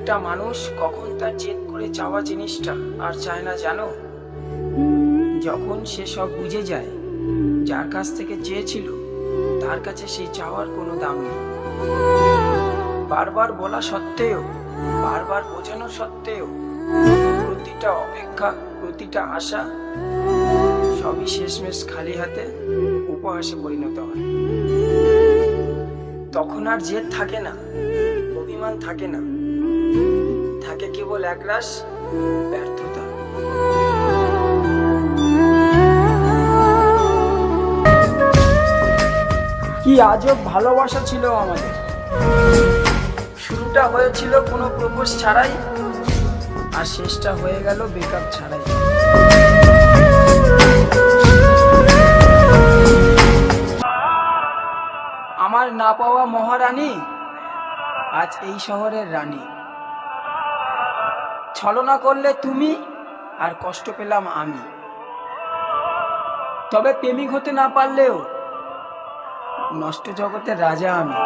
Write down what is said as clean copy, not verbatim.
একটা মানুষ কখন তার জেদ করে চাওয়া জিনিসটা আর চায় না জানো? যখন সে সব বুঝে যায়, যার কাছ থেকে চেয়েছিল তার কাছে সেই চাওয়ার কোনো দাম নেই। বারবার বলা সত্ত্বেও, বারবার বোঝানো সত্ত্বেও, প্রতিটা অপেক্ষা, প্রতিটা আশা সবই শেষমেশ খালি হাতে উপহাসে পরিণত হয়। তখন আর জেদ থাকে না, অভিমান থাকে না, থাকে কেবল একরাশ ব্যর্থতা। কি আজব ভালোবাসা ছিল আমাদের। শুরুটা হয়েছিল কোনো প্রপোজ ছাড়াই, আর শেষটা হয়ে গেল ব্রেকআপ ছাড়াই। আমার না পাওয়া মহারানী আজ এই শহরের রানী। ছলনা করলে তুমি, আর কষ্ট পেলাম আমি। তবে প্রেমিক হতে না পারলেও নষ্ট জগতের রাজা আমি।